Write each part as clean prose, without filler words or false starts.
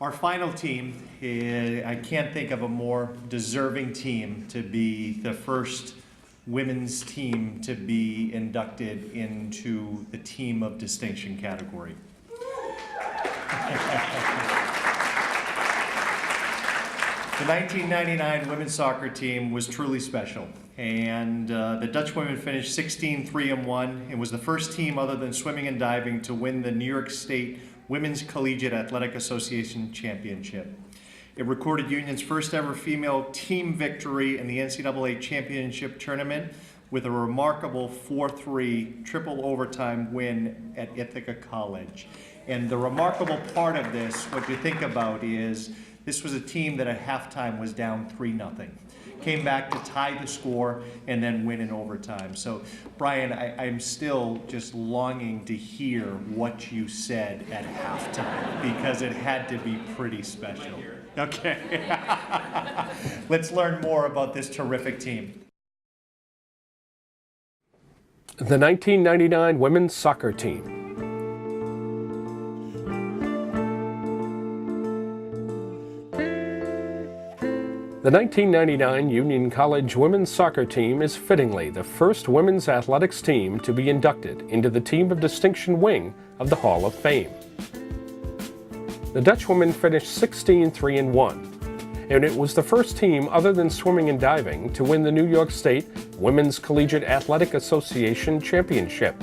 Our final team, I can't think of a more deserving team to be the first women's team to be inducted into the Team of Distinction category. The 1999 women's soccer team was truly special, and the Dutch women finished 16-3-1 and was the first team other than swimming and diving to win the New York State Women's Collegiate Athletic Association Championship. It recorded Union's first ever female team victory in the NCAA Championship Tournament with a remarkable 4-3 triple overtime win at Ithaca College. And the remarkable part of this, what you think about, is this was a team that at halftime was down 3-0. Came back to tie the score and then win in overtime. So, Brian, I'm still just longing to hear what you said at halftime because it had to be pretty special. Okay. Let's learn more about this terrific team. The 1999 women's soccer team. The 1999 Union College women's soccer team is fittingly the first women's athletics team to be inducted into the Team of Distinction wing of the Hall of Fame. The Dutch women finished 16-3-1, and it was the first team other than swimming and diving to win the New York State Women's Collegiate Athletic Association Championship.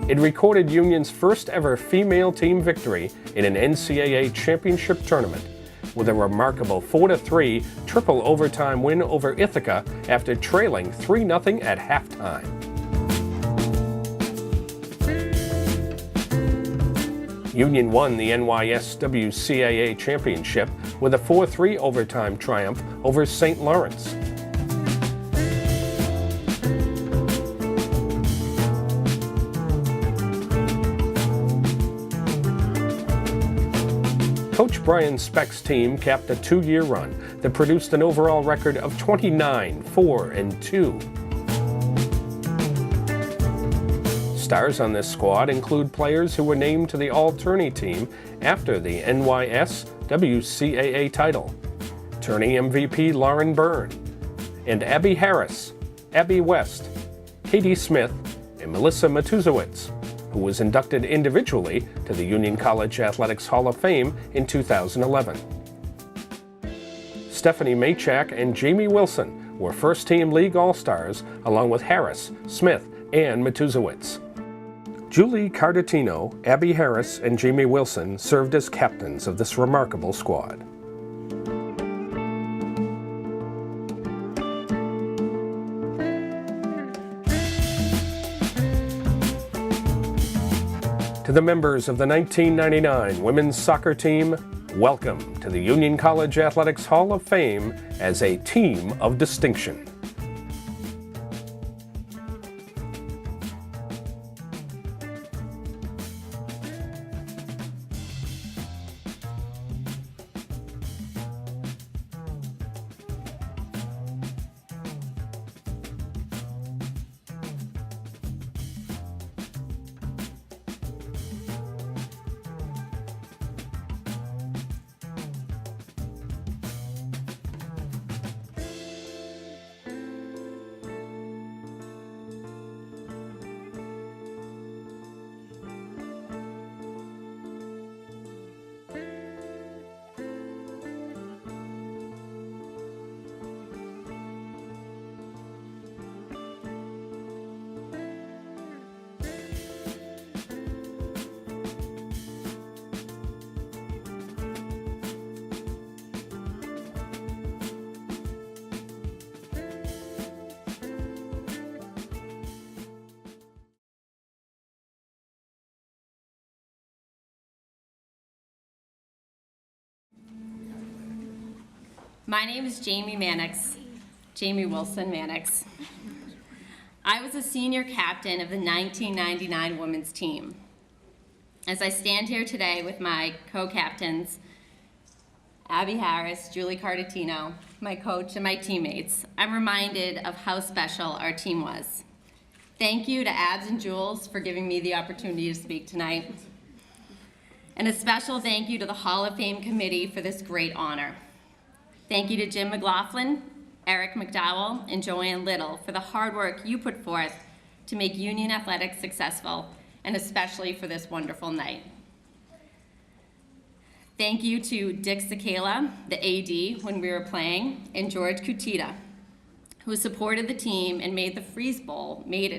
It recorded Union's first ever female team victory in an NCAA championship tournament with a remarkable 4-3 triple overtime win over Ithaca after trailing 3-0 at halftime. Union won the NYSWCAA championship with a 4-3 overtime triumph over St. Lawrence. Coach Brian Speck's team capped a 2-year run that produced an overall record of 29-4-2. Stars on this squad include players who were named to the All-Tourney team after the NYSWCAA title: Tourney MVP Lauren Byrne, and Abby Harris, Abby West, Katie Smith, and Melissa Matuzowicz, who was inducted individually to the Union College Athletics Hall of Fame in 2011. Stephanie Maychak and Jamie Wilson were first-team league All-Stars, along with Harris, Smith, and Matuzowicz. Julie Carditino, Abby Harris, and Jamie Wilson served as captains of this remarkable squad. To the members of the 1999 women's soccer team, welcome to the Union College Athletics Hall of Fame as a team of distinction. My name is Jamie Mannix, Jamie Wilson Mannix. I was a senior captain of the 1999 women's team. As I stand here today with my co-captains, Abby Harris, Julie Carditino, my coach, and my teammates, I'm reminded of how special our team was. Thank you to Abs and Jules for giving me the opportunity to speak tonight. And a special thank you to the Hall of Fame committee for this great honor. Thank you to Jim McLaughlin, Eric McDowell, and Joanne Little for the hard work you put forth to make Union athletics successful, and especially for this wonderful night. Thank you to Dick Sakala, the AD when we were playing, and George Kutita, who supported the team and made it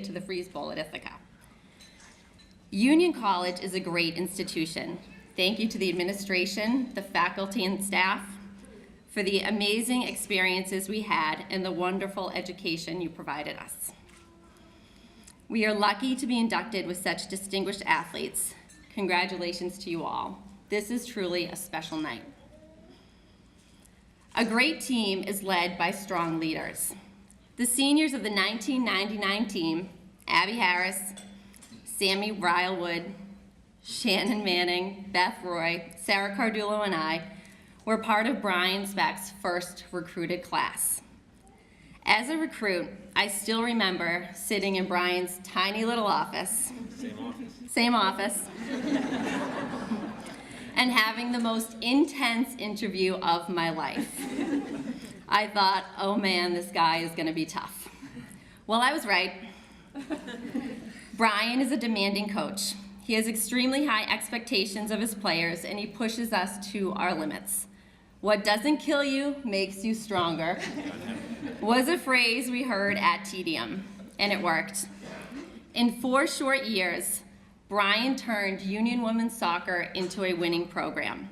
to the Freeze Bowl at Ithaca. Union College is a great institution. Thank you to the administration, the faculty and staff, for the amazing experiences we had and the wonderful education you provided us. We are lucky to be inducted with such distinguished athletes. Congratulations to you all. This is truly a special night. A great team is led by strong leaders. The seniors of the 1999 team, Abby Harris, Sammy Rylewood, Shannon Manning, Beth Roy, Sarah Cardullo, and I were part of Brian Speck's first recruited class. As a recruit, I still remember sitting in Brian's tiny little office. Same office. And having the most intense interview of my life. I thought, oh man, this guy is gonna be tough. Well, I was right. Brian is a demanding coach. He has extremely high expectations of his players, and he pushes us to our limits. What doesn't kill you makes you stronger was a phrase we heard at TDM, and it worked. In 4 short years, Brian turned Union Women's Soccer into a winning program.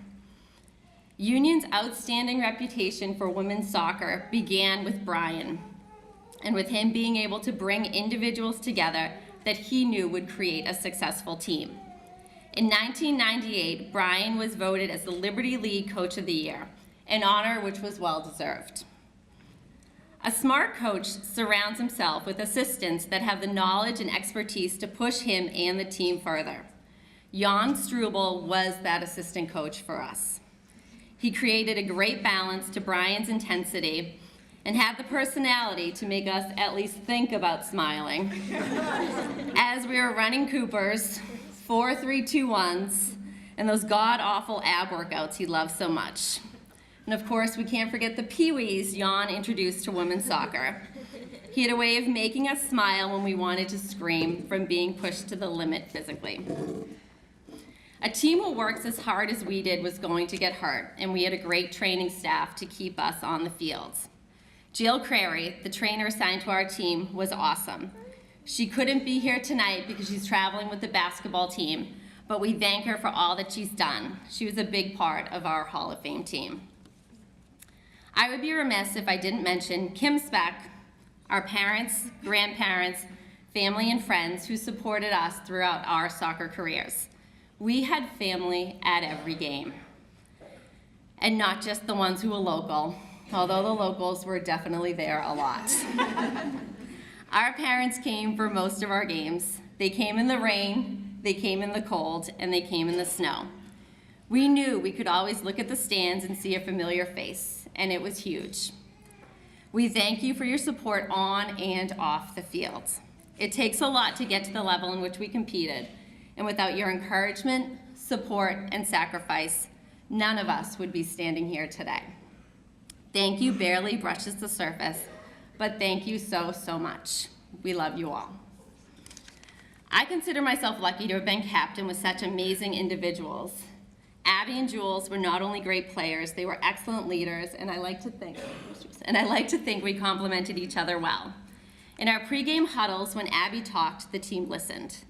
Union's outstanding reputation for women's soccer began with Brian, and with him being able to bring individuals together that he knew would create a successful team. In 1998, Brian was voted as the Liberty League Coach of the Year, an honor which was well-deserved. A smart coach surrounds himself with assistants that have the knowledge and expertise to push him and the team further. Jan Struble was that assistant coach for us. He created a great balance to Brian's intensity and had the personality to make us at least think about smiling as we were running Coopers, 4-3-2-1s, and those god-awful ab workouts he loved so much. And of course, we can't forget the Pee-wees Jan introduced to women's soccer. He had a way of making us smile when we wanted to scream from being pushed to the limit physically. A team who works as hard as we did was going to get hurt, and we had a great training staff to keep us on the fields. Jill Crary, the trainer assigned to our team, was awesome. She couldn't be here tonight because she's traveling with the basketball team, but we thank her for all that she's done. She was a big part of our Hall of Fame team. I would be remiss if I didn't mention Kim Speck, our parents, grandparents, family, and friends who supported us throughout our soccer careers. We had family at every game, and not just the ones who were local, although the locals were definitely there a lot. Our parents came for most of our games. They came in the rain, they came in the cold, and they came in the snow. We knew we could always look at the stands and see a familiar face, and it was huge. We thank you for your support on and off the field. It takes a lot to get to the level in which we competed, and without your encouragement, support, and sacrifice, none of us would be standing here today. Thank you barely brushes the surface, but thank you so, so much. We love you all. I consider myself lucky to have been captain with such amazing individuals. Abby and Jules were not only great players, they were excellent leaders, and I like to think we complemented each other well. In our pregame huddles, when Abby talked, the team listened.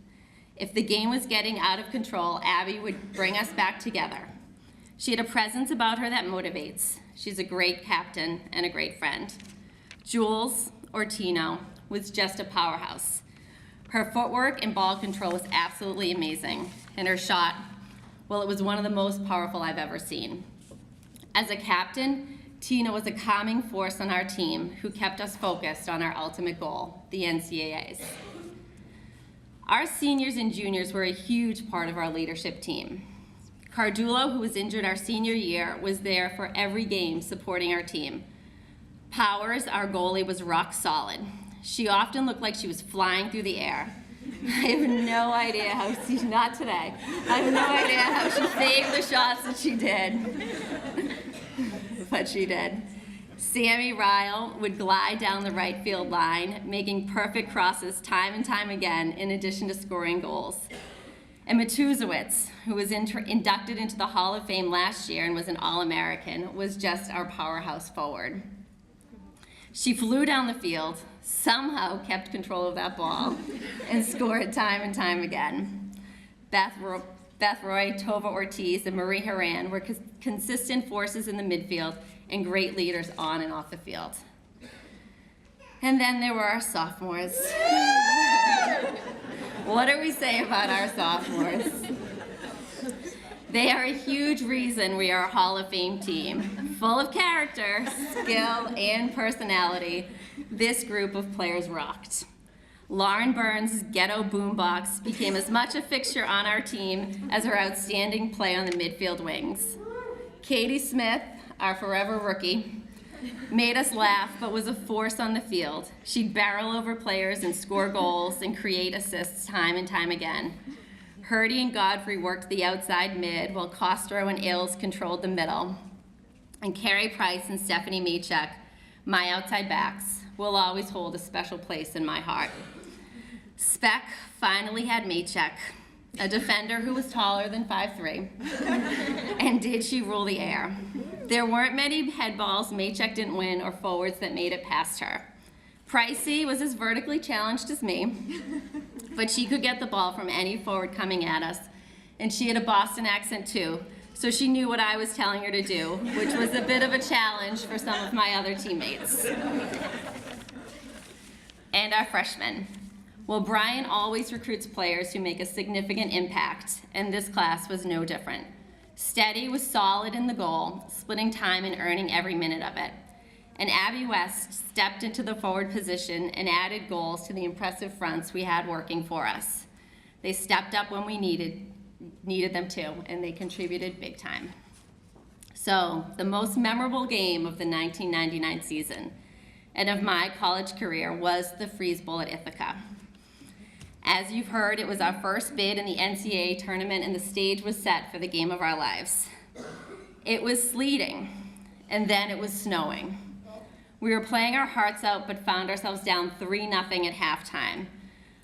If the game was getting out of control, Abby would bring us back together. She had a presence about her that motivates. She's a great captain and a great friend. Jules, or Tino, was just a powerhouse. Her footwork and ball control was absolutely amazing, and her shot, well, it was one of the most powerful I've ever seen. As a captain, Tina was a calming force on our team who kept us focused on our ultimate goal, the NCAAs. Our seniors and juniors were a huge part of our leadership team. Cardullo, who was injured our senior year, was there for every game supporting our team. Powers, our goalie, was rock solid. She often looked like she was flying through the air. I have no idea how she, not today, I have no idea how she saved the shots that she did. But she did. Sammy Ryle would glide down the right field line, making perfect crosses time and time again, in addition to scoring goals. And Matuzowicz, who was inducted into the Hall of Fame last year and was an All-American, was just our powerhouse forward. She flew down the field, somehow kept control of that ball, and scored time and time again. Beth Roy, Tova Ortiz, and Marie Horan were consistent forces in the midfield and great leaders on and off the field. And then there were our sophomores. What do we say about our sophomores? They are a huge reason we are a Hall of Fame team. Full of character, skill, and personality, this group of players rocked. Lauren Burns' ghetto boombox became as much a fixture on our team as her outstanding play on the midfield wings. Katie Smith, our forever rookie, made us laugh but was a force on the field. She'd barrel over players and score goals and create assists time and time again. Hurdy and Godfrey worked the outside mid while Costro and Ills controlled the middle. And Carrie Price and Stephanie Machek, my outside backs, will always hold a special place in my heart. Speck finally had Machek, a defender who was taller than 5'3", and did she rule the air. There weren't many head balls Machek didn't win or forwards that made it past her. Pricey was as vertically challenged as me, but she could get the ball from any forward coming at us, and she had a Boston accent too, so she knew what I was telling her to do, which was a bit of a challenge for some of my other teammates. And our freshmen. Well, Brian always recruits players who make a significant impact, and this class was no different. Steady was solid in the goal, splitting time and earning every minute of it. And Abby West stepped into the forward position and added goals to the impressive fronts we had working for us. They stepped up when we needed them to, and they contributed big time. So, the most memorable game of the 1999 season and of my college career was the Freeze Bowl at Ithaca. As you've heard, it was our first bid in the NCAA tournament, and the stage was set for the game of our lives. It was sleeting, and then it was snowing. We were playing our hearts out, but found ourselves down 3-0 at halftime.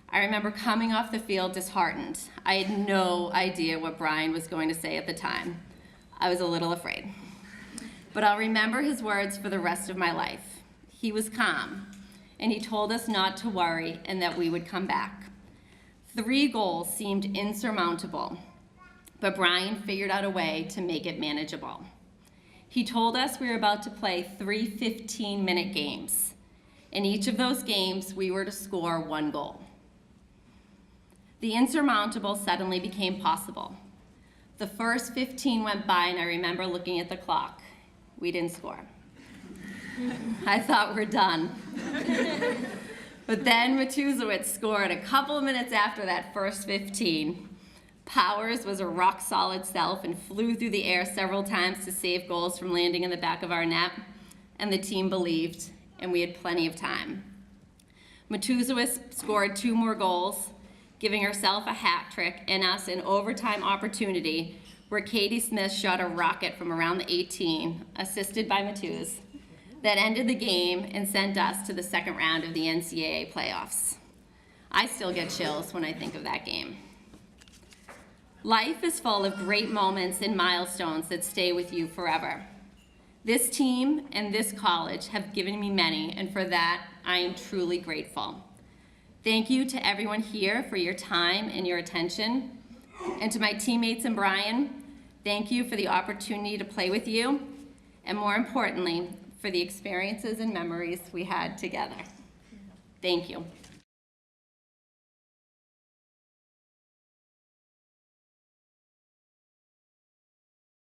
I remember coming off the field disheartened. I had no idea what Brian was going to say at the time. I was a little afraid. But I'll remember his words for the rest of my life. He was calm, and he told us not to worry and that we would come back. 3 goals seemed insurmountable, but Brian figured out a way to make it manageable. He told us we were about to play 3 15-minute games. In each of those games, we were to score 1 goal. The insurmountable suddenly became possible. The first 15 went by, and I remember looking at the clock. We didn't score. I thought we're done. But then Matuzowicz scored a couple of minutes after that first 15. Powers was a rock-solid self and flew through the air several times to save goals from landing in the back of our net, and the team believed, and we had plenty of time. Matuzowicz scored 2 more goals, giving herself a hat trick and us an overtime opportunity where Katie Smith shot a rocket from around the 18, assisted by Matuz, that ended the game and sent us to the second round of the NCAA playoffs. I still get chills when I think of that game. Life is full of great moments and milestones that stay with you forever. This team and this college have given me many, and for that, I am truly grateful. Thank you to everyone here for your time and your attention. And to my teammates and Brian, thank you for the opportunity to play with you, and more importantly, for the experiences and memories we had together. Thank you.